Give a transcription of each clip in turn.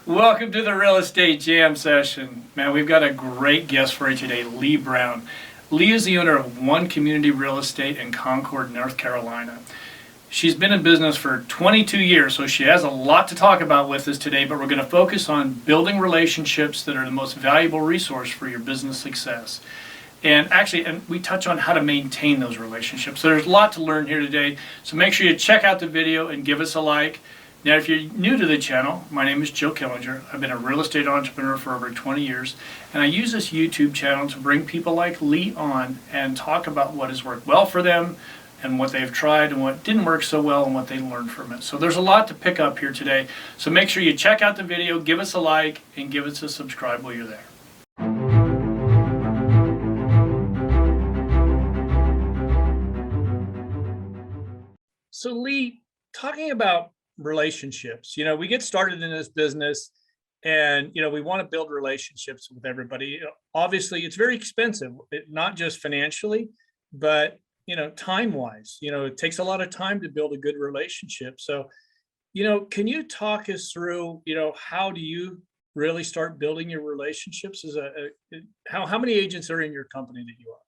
Welcome to the Real Estate Jam session. Man, we've got a great guest for you today, Leigh Brown. Leigh is the owner of One Community Real Estate in Concord, North Carolina. She's been in business for 22 years, so she has a lot to talk about with us today, but we're going to focus on building relationships that are the most valuable resource for your business success. And we touch on how to maintain those relationships. So there's a lot to learn here today. So make sure you check out the video and give us a like. Now, if you're new to the channel, my name is Joe Killinger. I've been a real estate entrepreneur for over 20 years, and I use this YouTube channel to bring people like Leigh on and talk about what has worked well for them and what they've tried and what didn't work so well and what they learned from it. So there's a lot to pick up here today. So make sure you check out the video, give us a like, and give us a subscribe while you're there. So Leigh, talking about relationships, we get started in this business and, we want to build relationships with everybody. Obviously, it's very expensive, not just financially, but, time-wise. It takes a lot of time to build a good relationship. So, can you talk us through, how do you really start building your relationships? How many agents are in your company that you are?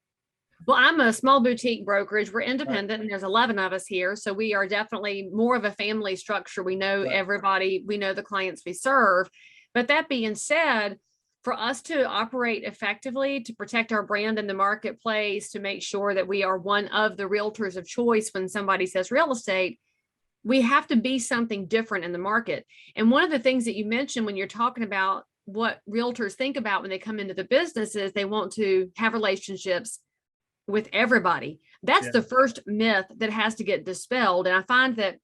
Well, I'm a small boutique brokerage. We're Right. independent and there's 11 of us here. So we are definitely more of a family structure. We know Right. everybody, we know the clients we serve. But that being said, for us to operate effectively, to protect our brand in the marketplace, to make sure that we are one of the realtors of choice when somebody says real estate, we have to be something different in the market. And one of the things that you mentioned when you're talking about what realtors think about when they come into the business is they want to have relationships with everybody. That's Yeah. the first myth that has to get dispelled. And I find that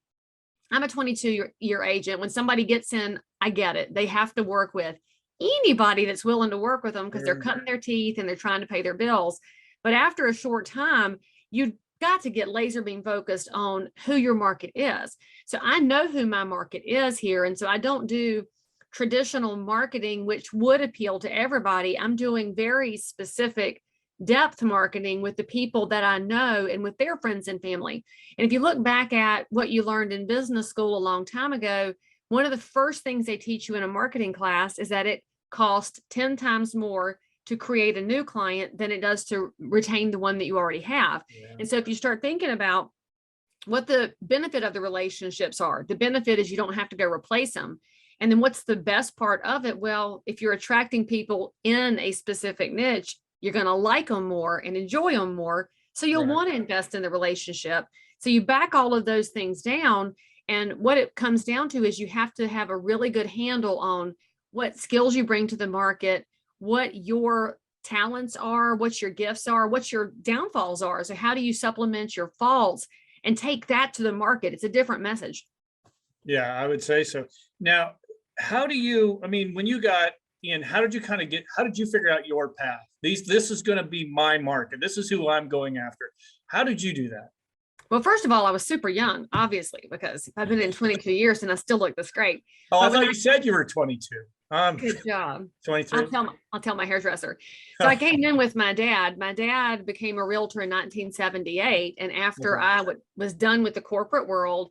I'm a 22-year agent. When somebody gets in, I get it. They have to work with anybody that's willing to work with them because they're cutting their teeth and they're trying to pay their bills. But after a short time, you got to get laser beam focused on who your market is. So I know who my market is here. And so I don't do traditional marketing, which would appeal to everybody. I'm doing very specific depth marketing with the people that I know and with their friends and family. And if you look back at what you learned in business school a long time ago, one of the first things they teach you in a marketing class is that it costs 10 times more to create a new client than it does to retain the one that you already have. Yeah. And so if you start thinking about what the benefit of the relationships are, the benefit is you don't have to go replace them. And then what's the best part of it? Well, if you're attracting people in a specific niche, you're going to like them more and enjoy them more. So you'll want to invest in the relationship. So you back all of those things down. And what it comes down to is you have to have a really good handle on what skills you bring to the market, what your talents are, what your gifts are, what your downfalls are. So how do you supplement your faults and take that to the market? It's a different message. Yeah, I would say so. Now, when you got in, how did you figure out your path? This is going to be my market. This is who I'm going after. How did you do that? Well, first of all, I was super young, obviously, because I've been in 22 years and I still look this great. Oh, I thought you said you were 22. Good job. 23. I'll tell my hairdresser. So I came in with my dad. My dad became a realtor in 1978. And after I was done with the corporate world,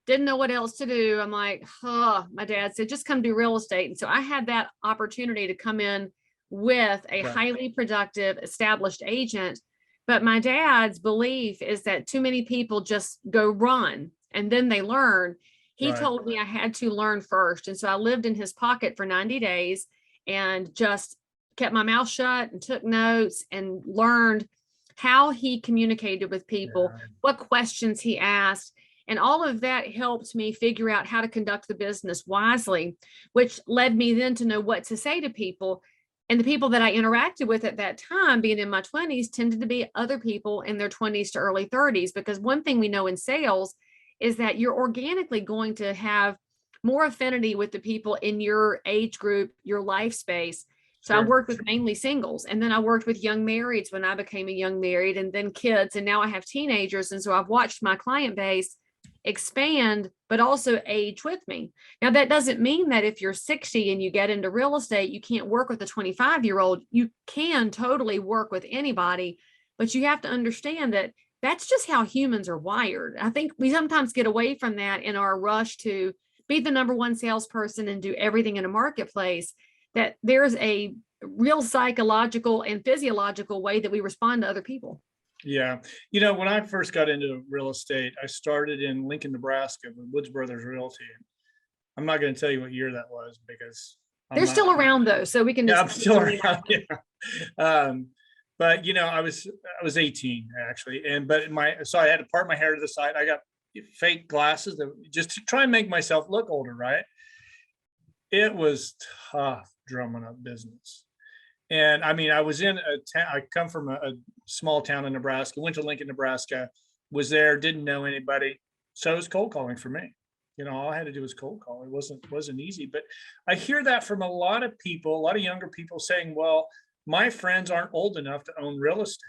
didn't know what else to do. I'm like, my dad said, just come do real estate. And so I had that opportunity to come in with a highly productive, established agent. But my dad's belief is that too many people just go run and then they learn. He told me I had to learn first. And so I lived in his pocket for 90 days and just kept my mouth shut and took notes and learned how he communicated with people, what questions he asked. And all of that helped me figure out how to conduct the business wisely, which led me then to know what to say to people. And the people that I interacted with at that time, being in my 20s, tended to be other people in their 20s to early 30s. Because one thing we know in sales is that you're organically going to have more affinity with the people in your age group, your life space. So I worked with mainly singles, and then I worked with young marrieds when I became a young married, and then kids, and now I have teenagers. And so I've watched my client base expand, but also age with me. Now, that doesn't mean that if you're 60 and you get into real estate, you can't work with a 25-year-old. You can totally work with anybody, but you have to understand that that's just how humans are wired. I think we sometimes get away from that in our rush to be the number one salesperson and do everything in a marketplace, that there's a real psychological and physiological way that we respond to other people. Yeah. When I first got into real estate, I started in Lincoln, Nebraska with Woods Brothers Realty. I'm not going to tell you what year that was because they're still around though. So we can just. Yeah, I'm still around. Yeah. But I was 18 actually. So I had to part my hair to the side. I got fake glasses just to try and make myself look older. Right. It was tough drumming up business. And I mean, I was in I come from a small town in Nebraska, went to Lincoln, Nebraska, was there, didn't know anybody. So it was cold calling for me. All I had to do was cold call. It wasn't easy, but I hear that from a lot of people, a lot of younger people saying, well, my friends aren't old enough to own real estate.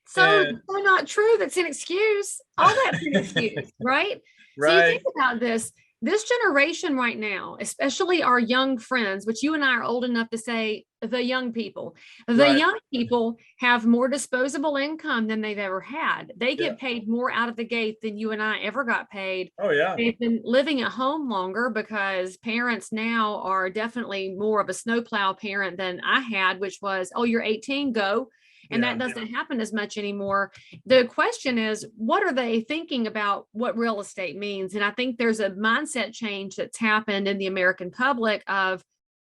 So they're not true. That's an excuse. All that's an excuse, right? Right. So you think about this generation right now, especially our young friends, which you and I are old enough to say the young people, Right. young people have more disposable income than they've ever had. They get paid more out of the gate than you and I ever got paid. Oh yeah. They've been living at home longer because parents now are definitely more of a snowplow parent than I had, which was, oh, you're 18, go. And that doesn't happen as much anymore. The question is, what are they thinking about what real estate means? And I think there's a mindset change that's happened in the American public of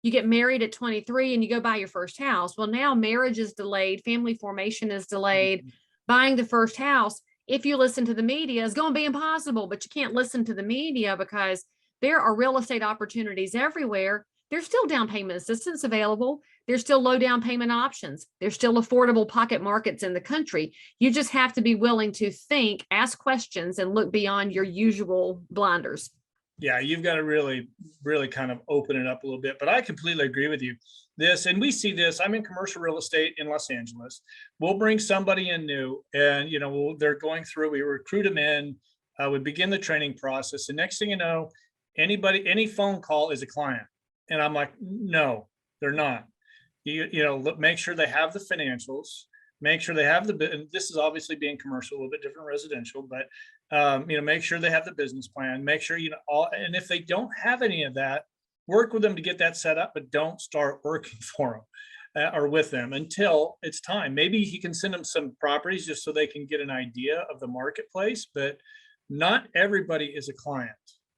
you get married at 23 and you go buy your first house. Well, now marriage is delayed, family formation is delayed, buying the first house, if you listen to the media, is going to be impossible, but you can't listen to the media because there are real estate opportunities everywhere. There's still down payment assistance available. There's still low down payment options. There's still affordable pocket markets in the country. You just have to be willing to think, ask questions, and look beyond your usual blinders. Yeah, you've got to really, really kind of open it up a little bit. But I completely agree with you. And we see this. I'm in commercial real estate in Los Angeles. We'll bring somebody in new, and they're going through. We recruit them in. We begin the training process. And next thing you know, any phone call is a client. And I'm like, no, they're not. Make sure they have the financials, make sure they have and this is obviously being commercial, a little bit different residential, but, make sure they have the business plan, make sure, and if they don't have any of that, work with them to get that set up, but don't start working for them or with them until it's time. Maybe you can send them some properties just so they can get an idea of the marketplace, but not everybody is a client,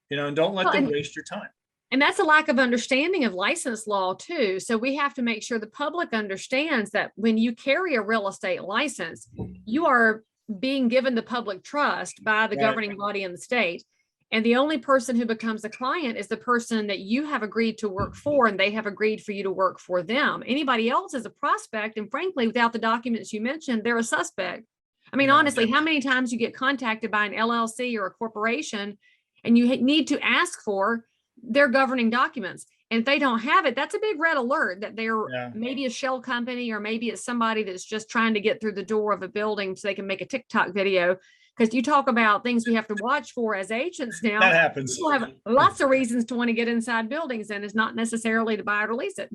and don't let them waste your time. And that's a lack of understanding of license law too. So we have to make sure the public understands that when you carry a real estate license, you are being given the public trust by the governing body in the state. And the only person who becomes a client is the person that you have agreed to work for, and they have agreed for you to work for them. Anybody else is a prospect. And frankly, without the documents you mentioned, they're a suspect. I mean, honestly, how many times you get contacted by an LLC or a corporation and you need to ask for their governing documents. And if they don't have it, that's a big red alert that they're maybe a shell company, or maybe it's somebody that's just trying to get through the door of a building so they can make a TikTok video. Because you talk about things we have to watch for as agents now. That happens. People have lots of reasons to want to get inside buildings, and it's not necessarily to buy it or lease it.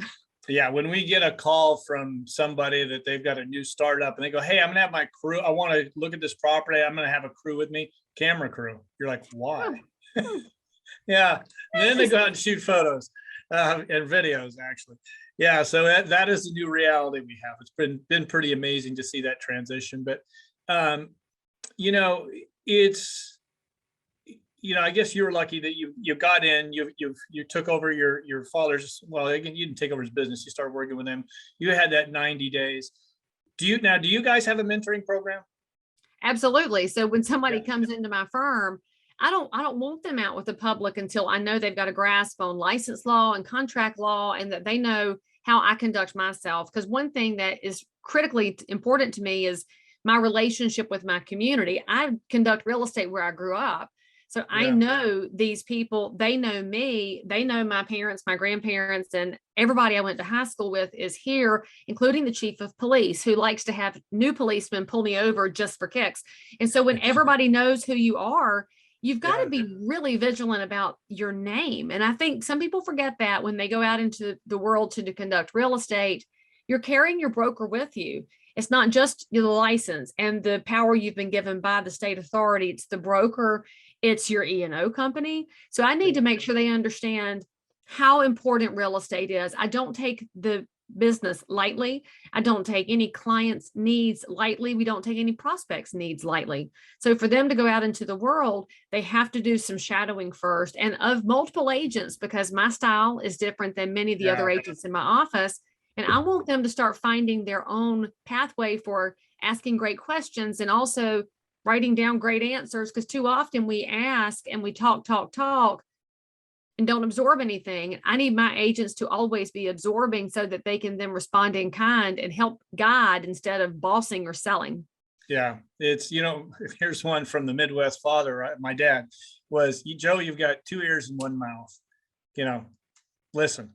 Yeah, when we get a call from somebody that they've got a new startup and they go, hey, I'm gonna have my crew, I want to look at this property, I'm gonna have a crew with me, camera crew. You're like, why? Yeah, and then they go out and shoot photos and videos, actually. Yeah, so that is the new reality we have. It's been pretty amazing to see that transition. But it's I guess you were lucky that you got in, you took over your father's. Well, again, you didn't take over his business. You started working with him. You had that 90 days. Do you guys have a mentoring program? Absolutely. So when somebody comes into my firm, I don't want them out with the public until I know they've got a grasp on license law and contract law, and that they know how I conduct myself. Because one thing that is critically important to me is my relationship with my community. I conduct real estate where I grew up. So I know these people, they know me, they know my parents, my grandparents, and everybody I went to high school with is here, including the chief of police, who likes to have new policemen pull me over just for kicks. And so when everybody knows who you are, you've got to be really vigilant about your name. And I think some people forget that when they go out into the world to conduct real estate, you're carrying your broker with you. It's not just the license and the power you've been given by the state authority. It's the broker, it's your E&O company. So I need to make sure they understand how important real estate is. I don't take the business lightly. I don't take any clients' needs lightly. We don't take any prospects' needs lightly. So for them to go out into the world, they have to do some shadowing first, and of multiple agents, because my style is different than many of the other agents in my office. And I want them to start finding their own pathway for asking great questions and also writing down great answers, because too often we ask and we talk and don't absorb anything. I need my agents to always be absorbing so that they can then respond in kind and help guide instead of bossing or selling. Yeah, it's, here's one from the Midwest father, right? My dad was, Joe, you've got 2 ears and 1 mouth. Listen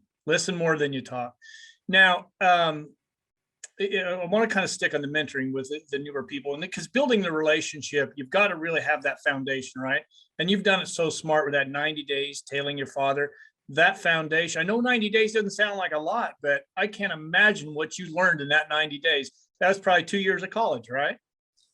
more than you talk. Now, I want to kind of stick on the mentoring with the newer people, and because building the relationship, you've got to really have that foundation, right? And you've done it so smart with that 90 days tailing your father, that foundation. I know 90 days doesn't sound like a lot, but I can't imagine what you learned in that 90 days. That's probably 2 years of college, right?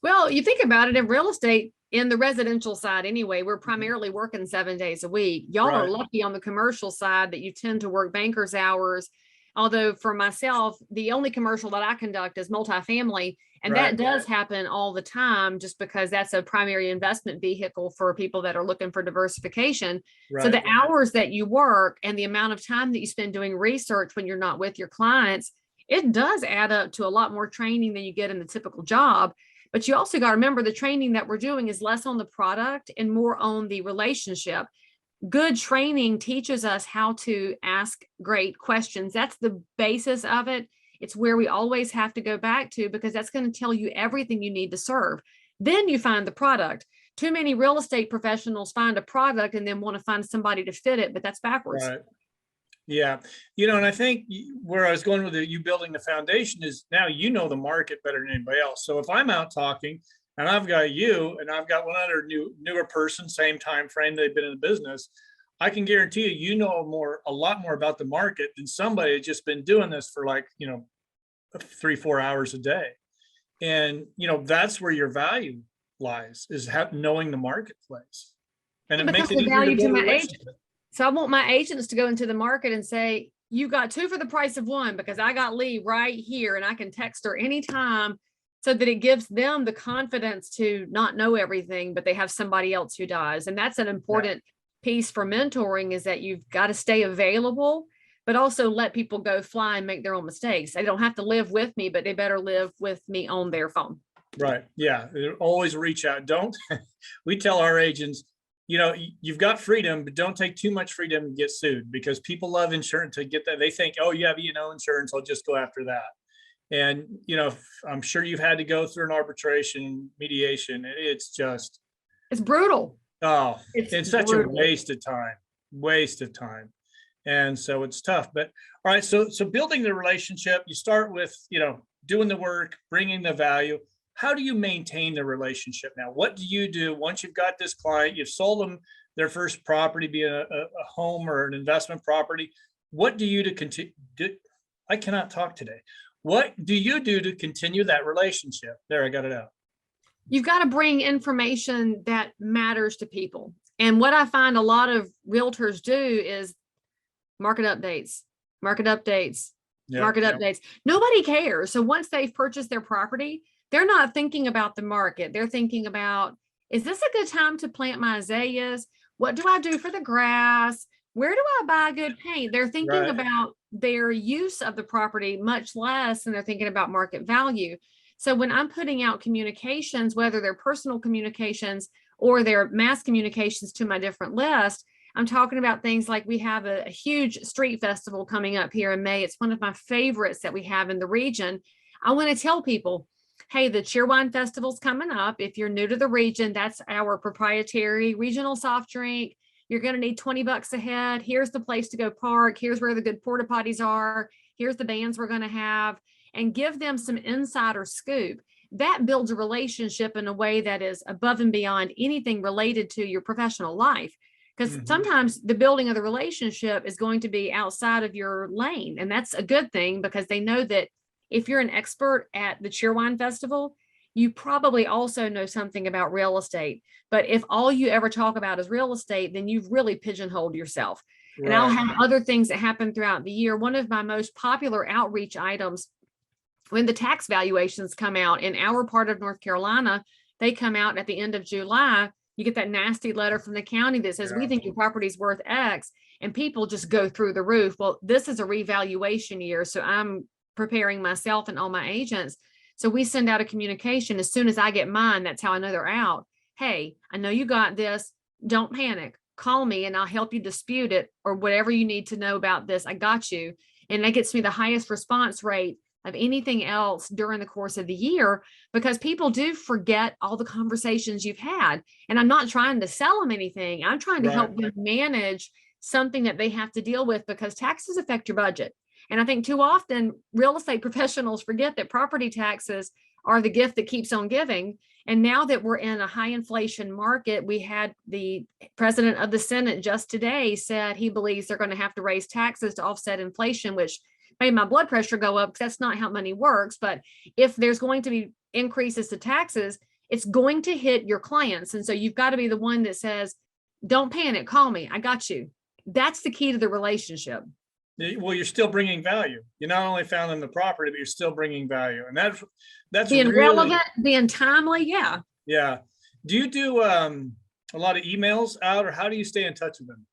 Well, you think about it, in real estate, in the residential side anyway, we're primarily working 7 days a week. Y'all are lucky on the commercial side that you tend to work banker's hours. Although for myself, the only commercial that I conduct is multifamily, and that does happen all the time just because that's a primary investment vehicle for people that are looking for diversification. So the hours that you work and the amount of time that you spend doing research when you're not with your clients, it does add up to a lot more training than you get in the typical job. But you also got to remember the training that we're doing is less on the product and more on the relationship. Good training teaches us how to ask great questions. That's the basis of it. It's where we always have to go back to, because that's going to tell you everything you need to serve. Then you find the product. Too many real estate professionals find a product and then want to find somebody to fit it, but that's backwards. Right. Yeah. And I think where I was going with you building the foundation is now you know the market better than anybody else. So if I'm out talking and I've got you and I've got one other newer person, same time frame, they've been in the business, I can guarantee you know a lot more about the market than somebody that's just been doing this for 3-4 hours a day. And that's where your value lies, is knowing the marketplace. And it makes it easier to build a relationship. So I want my agents to go into the market and say, you got 2 for the price of 1, because I got Leigh right here and I can text her anytime, so that it gives them the confidence to not know everything, but they have somebody else who does. And that's an important piece for mentoring, is that you've got to stay available, but also let people go fly and make their own mistakes. They don't have to live with me, but they better live with me on their phone. Right. Yeah. Always reach out. We tell our agents, you've got freedom, but don't take too much freedom and get sued, because people love insurance to get that. They think, oh, you have insurance, I'll just go after that. And, I'm sure you've had to go through an arbitration, mediation. It's brutal. Oh, it's such a waste of time. And so it's tough, but all right. So building the relationship, you start with, doing the work, bringing the value. How do you maintain the relationship now? What do you do once you've got this client, you've sold them their first property, be it a home or an investment property? What do you I cannot talk today. What do you do to continue that relationship? There, I got it out. You've got to bring information that matters to people. And what I find a lot of realtors do is market updates. Nobody cares. So once they've purchased their property, they're not thinking about the market. They're thinking about, is this a good time to plant my azaleas? What do I do for the grass? Where do I buy good paint? They're thinking about their use of the property much less than they're thinking about market value. So when I'm putting out communications, whether they're personal communications or they're mass communications to my different list, I'm talking about things like we have a huge street festival coming up here in May. It's one of my favorites that we have in the region. I want to tell people, hey, the Cheerwine Festival's coming up. If you're new to the region, that's our proprietary regional soft drink. You're going to need $20 a head. Here's the place to go park. Here's where the good porta potties are. Here's the bands we're going to have, and give them some insider scoop. That builds a relationship in a way that is above and beyond anything related to your professional life. Because sometimes the building of the relationship is going to be outside of your lane. And that's a good thing, because they know that if you're an expert at the Cheerwine Festival, you probably also know something about real estate. But if all you ever talk about is real estate, then you've really pigeonholed yourself. And I'll Right. have other things that happen throughout the year. One of my most popular outreach items, when the tax valuations come out in our part of North Carolina, they come out at the end of July. You get that nasty letter from the county that says, we think your property's worth X, and people just go through the roof. Well, this is a revaluation year. So I'm preparing myself and all my agents. So we send out a communication. As soon as I get mine, that's how I know they're out. Hey, I know you got this. Don't panic. Call me and I'll help you dispute it, or whatever you need to know about this. I got you. And that gets me the highest response rate of anything else during the course of the year, because people do forget all the conversations you've had. And I'm not trying to sell them anything. I'm trying to help them manage something that they have to deal with, because taxes affect your budget. And I think too often real estate professionals forget that property taxes are the gift that keeps on giving. And now that we're in a high inflation market, we had the president of the Senate just today said he believes they're going to have to raise taxes to offset inflation, which made my blood pressure go up, because that's not how money works. But if there's going to be increases to taxes, it's going to hit your clients. And so you've got to be the one that says, don't panic, call me, I got you. That's the key to the relationship. Well, you're still bringing value. You're not only found in the property, but you're still bringing value. And that's Being really relevant, being timely. Yeah. Yeah. Do you do a lot of emails out, or how do you stay in touch with them?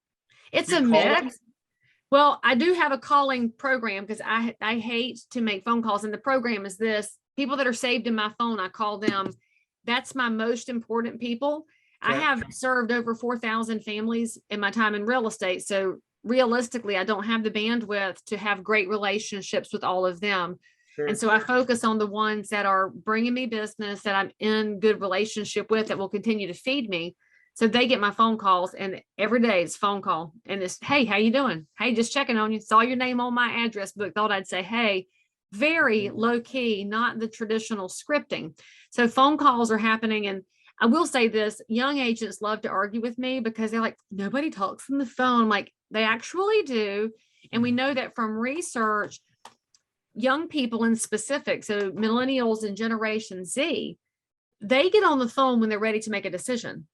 It's You a call mix. them? Well, I do have a calling program, because I hate to make phone calls. And the program is this: people that are saved in my phone, I call them. That's my most important people. I Okay. have served over 4,000 families in my time in real estate. So realistically, I don't have the bandwidth to have great relationships with all of them. Sure. And so I focus on the ones that are bringing me business, that I'm in good relationship with, that will continue to feed me. So they get my phone calls, and every day it's phone call, and it's, hey, how you doing? Hey, just checking on you. Saw your name on my address book. Thought I'd say, hey. Very low key, not the traditional scripting. So phone calls are happening. And I will say this: young agents love to argue with me, because they're like, nobody talks on the phone. I'm like, they actually do. And we know that from research, young people in specific, so millennials and Generation Z, they get on the phone when they're ready to make a decision.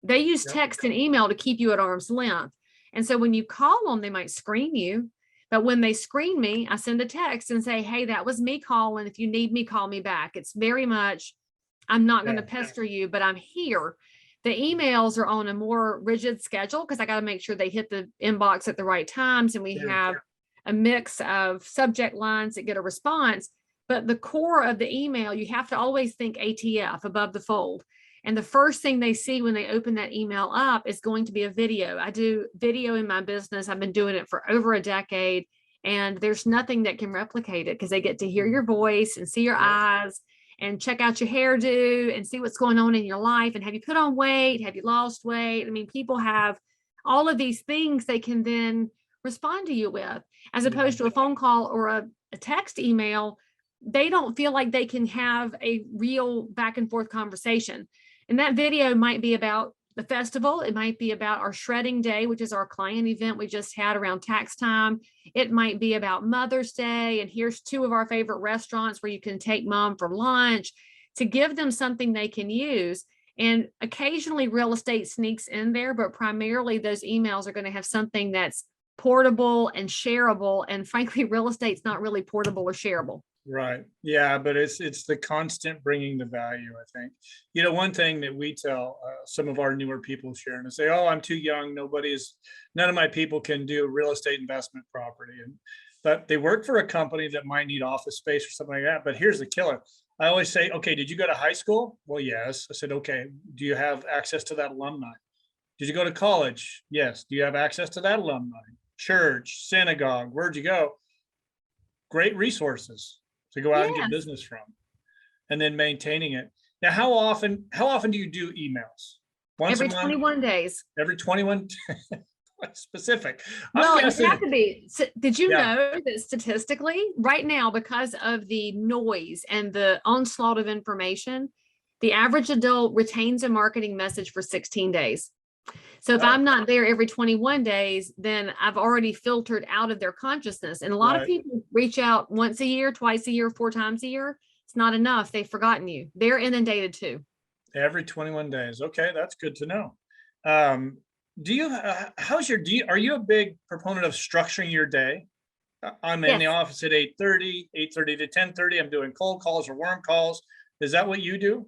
They use text and email to keep you at arm's length. And so when you call them, they might screen you. But when they screen me, I send a text and say, hey, that was me calling. If you need me, call me back. It's very much, I'm not going to pester you, but I'm here. The emails are on a more rigid schedule, because I got to make sure they hit the inbox at the right times. And we have a mix of subject lines that get a response. But the core of the email, you have to always think ATF, above the fold. And the first thing they see when they open that email up is going to be a video. I do video in my business. I've been doing it for over a decade, and there's nothing that can replicate it, because they get to hear your voice and see your eyes and check out your hairdo and see what's going on in your life. And have you put on weight? Have you lost weight? I mean, people have all of these things they can then respond to you with, as opposed to a phone call or a text email. They don't feel like they can have a real back and forth conversation. And that video might be about the festival. It might be about our shredding day, which is our client event we just had around tax time. It might be about Mother's Day. And here's 2 of our favorite restaurants where you can take mom for lunch, to give them something they can use. And occasionally real estate sneaks in there, but primarily those emails are going to have something that's portable and shareable. And frankly, real estate's not really portable or shareable. Right. Yeah, but it's the constant bringing the value, I think. One thing that we tell some of our newer people, Sharon, is say, oh, I'm too young. None of my people can do real estate investment property. But they work for a company that might need office space or something like that. But here's the killer. I always say, okay, did you go to high school? Well, yes. I said, okay, do you have access to that alumni? Did you go to college? Yes. Do you have access to that alumni? Church, synagogue, where'd you go? Great resources to go out and get business from, and then maintaining it. Now, how often do you do emails? Once Every a month? 21 days. Every 21? Specific. Well, it have to be. Did you Yeah. know that statistically, right now, because of the noise and the onslaught of information, the average adult retains a marketing message for 16 days. So if I'm not there every 21 days, then I've already filtered out of their consciousness. And a lot of people reach out once a year, twice a year, 4 times a year. It's not enough. They've forgotten you. They're inundated too. Every 21 days. Okay, that's good to know. Do you, are you a big proponent of structuring your day? I'm in the Yes. office at 8:30 to 10:30. I'm doing cold calls or warm calls. Is that what you do?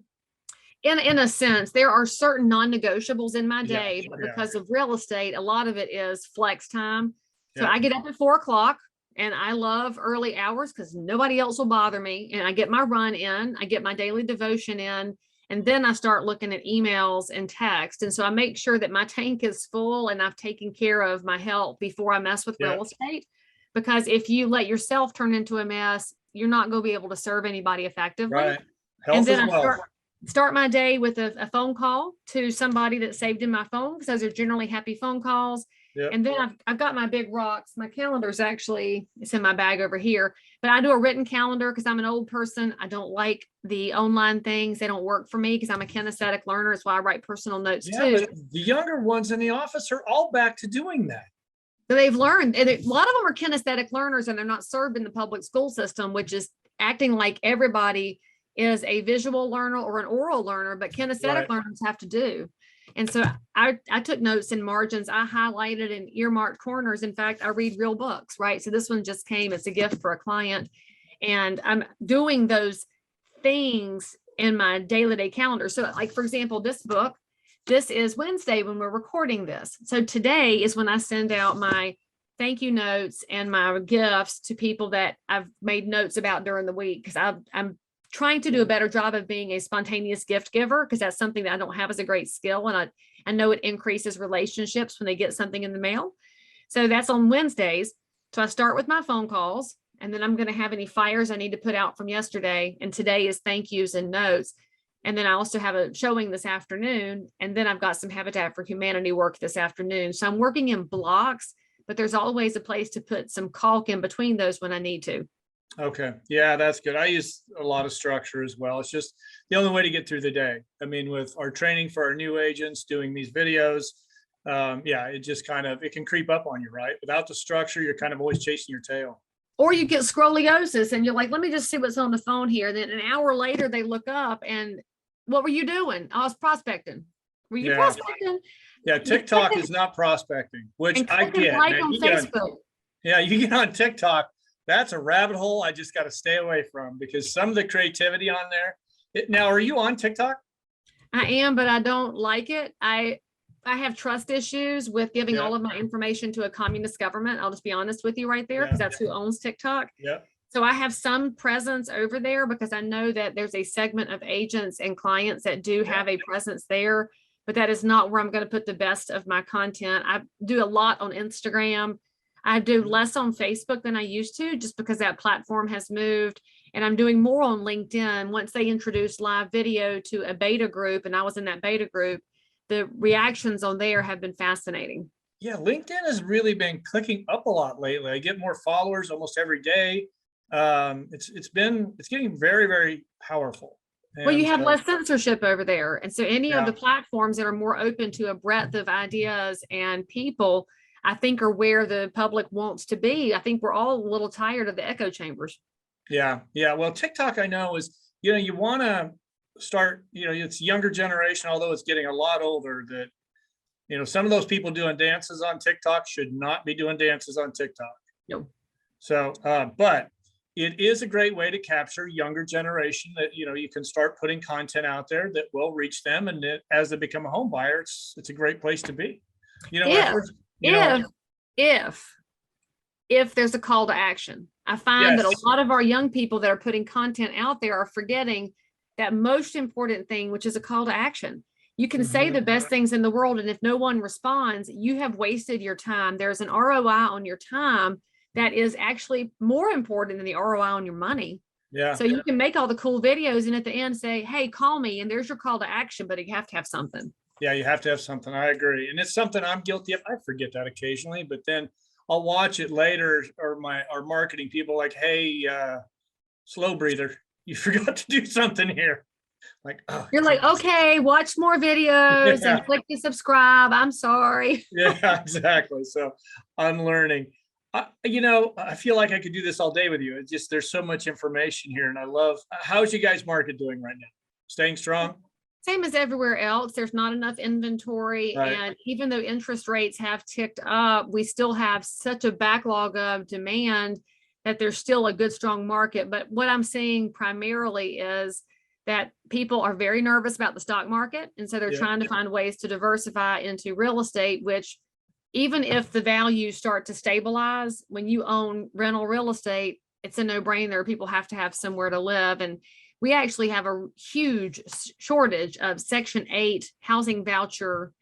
In a sense, there are certain non-negotiables in my Yeah, day, but yeah. because of real estate, a lot of it is flex time. So Yeah. I get up at 4 o'clock and I love early hours because nobody else will bother me. And I get my run in, I get my daily devotion in, and then I start looking at emails and text. And so I make sure that my tank is full and I've taken care of my health before I mess with Yeah. real estate. Because if you let yourself turn into a mess, you're not going to be able to serve anybody effectively. Right. And Health then as I well. start my day with a phone call to somebody that's saved in my phone, because those are generally happy phone calls. Yep. And then I've got my big rocks. My calendar's actually, it's in my bag over here, but I do a written calendar because I'm an old person. I don't like the online things. They don't work for me because I'm a kinesthetic learner. That's why I write personal notes Yeah, too. but the younger ones in the office are all back to doing that. So they've learned, and a lot of them are kinesthetic learners, and they're not served in the public school system, which is acting like everybody is a visual learner or an oral learner, but kinesthetic Right. learners have to do. And so I took notes in margins. I highlighted and earmarked corners. In fact, I read real books, right? So this one just came. It's a gift for a client. And I'm doing those things in my daily calendar. So like, for example, this book, this is Wednesday when we're recording this. So today is when I send out my thank you notes and my gifts to people that I've made notes about during the week, because I'm trying to do a better job of being a spontaneous gift giver, because that's something that I don't have as a great skill. And I know it increases relationships when they get something in the mail. So that's on Wednesdays. So I start with my phone calls, and then I'm going to have any fires I need to put out from yesterday. And today is thank yous and notes. And then I also have a showing this afternoon. And then I've got some Habitat for Humanity work this afternoon. So I'm working in blocks, but there's always a place to put some caulk in between those when I need to. Okay. Yeah, that's good. I use a lot of structure as well. It's just the only way to get through the day. I mean, with our training for our new agents, doing these videos, yeah, it just kind of, it can creep up on you, right? Without the structure, you're kind of always chasing your tail. Or you get scoliosis and you're like, let me just see what's on the phone here. Then an hour later, they look up and what were you doing? I was prospecting. Were you prospecting? Yeah, TikTok is not prospecting, which I get. Like Man, on Facebook. you get on TikTok, that's a rabbit hole I just got to stay away from, because some of the creativity on there. Now, are you on TikTok? I am, but I don't like it. I have trust issues with giving all of my information to a communist government. I'll just be honest with you right there, because that's who owns TikTok. Yeah. So I have some presence over there because I know that there's a segment of agents and clients that do have a presence there, but that is not where I'm going to put the best of my content. I do a lot on Instagram. I do less on Facebook than I used to, just because that platform has moved, and I'm doing more on LinkedIn. Once they introduced live video to a beta group, and I was in that beta group, the reactions on there have been fascinating. Yeah, LinkedIn has really been clicking up a lot lately. I get more followers almost every day. It's getting very, very powerful. Well, you have less censorship over there. And so any of the platforms that are more open to a breadth of ideas and people, I think, are where the public wants to be. I think we're all a little tired of the echo chambers. Yeah. Yeah. Well, TikTok, I know, is, you want to start, it's younger generation, although it's getting a lot older, that, some of those people doing dances on TikTok should not be doing dances on TikTok. No. So, but it is a great way to capture younger generation that, you can start putting content out there that will reach them. And as they become a home buyer, it's a great place to be. If there's a call to action. I find that a lot of our young people that are putting content out there are forgetting that most important thing, which is a call to action. You can say the best things in the world, and if no one responds, you have wasted your time. There's an ROI on your time that is actually more important than the ROI on your money. Yeah. So you can make all the cool videos and at the end say, hey, call me, and there's your call to action, but you have to have something. Yeah, you have to have something. I agree. And it's something I'm guilty of. I forget that occasionally, but then I'll watch it later, or our marketing people like, hey, slow breather, you forgot to do something here. Like, oh, you're like, okay, watch more videos and click to subscribe. I'm sorry. Yeah, exactly. So I'm learning. I feel like I could do this all day with you. It's just, there's so much information here, and I love, how's you guys market doing right now? Staying strong? Same as everywhere else, there's not enough inventory. Right. And even though interest rates have ticked up, we still have such a backlog of demand that there's still a good, strong market. But what I'm seeing primarily is that people are very nervous about the stock market. And so they're Yeah. trying to find ways to diversify into real estate, which even if the values start to stabilize, when you own rental real estate, it's a no-brainer. People have to have somewhere to live. And we actually have a huge shortage of Section 8 housing voucher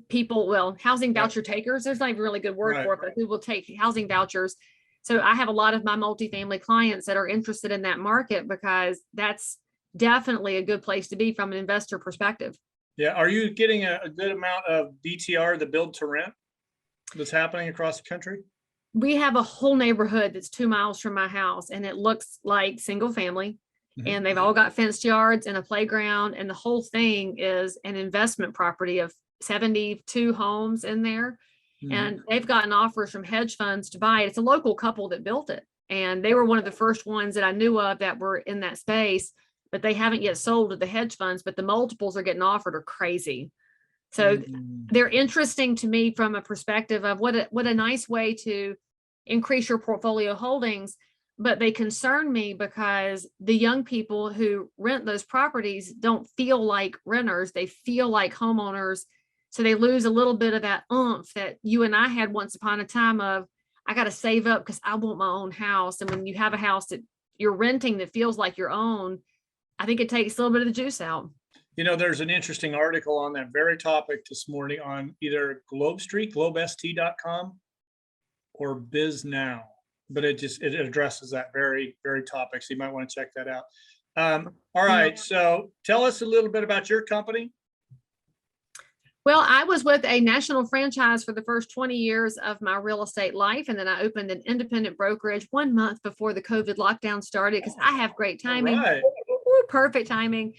people, well, housing voucher takers. There's not even a really good word Right. for it, but who will take housing vouchers. So I have a lot of my multifamily clients that are interested in that market because that's definitely a good place to be from an investor perspective. Yeah. Are you getting a good amount of BTR, the build to rent, that's happening across the country? We have a whole neighborhood that's 2 miles from my house, and it looks like single family. Mhm. And they've all got fenced yards and a playground, and the whole thing is an investment property of 72 homes in there. Mhm. And they've gotten offers from hedge funds to buy it. It's a local couple that built it. And they were one of the first ones that I knew of that were in that space, but they haven't yet sold to the hedge funds, but the multiples are getting offered are crazy. So Mhm. they're interesting to me from a perspective of what a nice way to increase your portfolio holdings. But they concern me because the young people who rent those properties don't feel like renters. They feel like homeowners. So they lose a little bit of that oomph that you and I had once upon a time of, I got to save up because I want my own house. And when you have a house that you're renting that feels like your own, I think it takes a little bit of the juice out. There's an interesting article on that very topic this morning on either globest.com or Biz Now, but it addresses that very, very topic. So you might want to check that out. All right. So tell us a little bit about your company. Well, I was with a national franchise for the first 20 years of my real estate life. And then I opened an independent brokerage 1 month before the COVID lockdown started because I have great timing. All right. Perfect timing.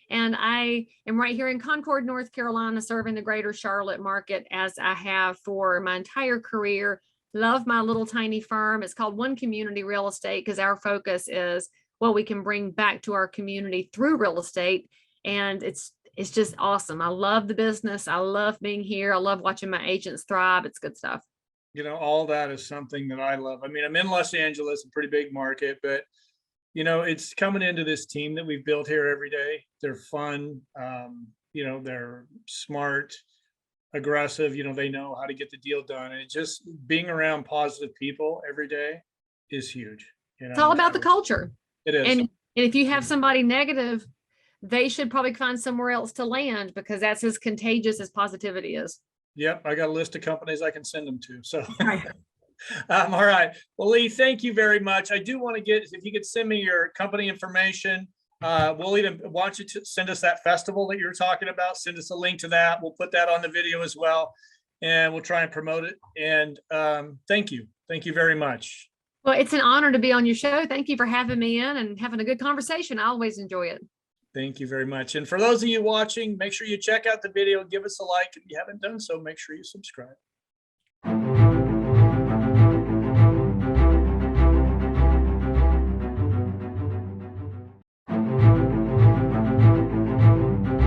And I am right here in Concord, North Carolina, serving the greater Charlotte market as I have for my entire career. Love my little tiny firm. It's called One Community Real Estate because our focus is what we can bring back to our community through real estate. And it's just awesome. I love the business. I love being here. I love watching my agents thrive. It's good stuff. All that is something that I love. I mean, I'm in Los Angeles, a pretty big market, but it's coming into this team that we've built here every day. They're fun. They're smart, aggressive. They know how to get the deal done. And just being around positive people every day is huge. It's all about the culture. It is. And if you have somebody negative, they should probably find somewhere else to land because that's as contagious as positivity is. Yep. I got a list of companies I can send them to. So, all right. Well, Leigh, thank you very much. I do want to if you could send me your company information, we'll even want you to send us that festival that you're talking about. Send us a link to that. We'll put that on the video as well, and we'll try and promote it. And thank you. Thank you very much. Well, it's an honor to be on your show. Thank you for having me in and having a good conversation. I always enjoy it. Thank you very much. And for those of you watching, make sure you check out the video, give us a like. If you haven't done so, make sure you subscribe.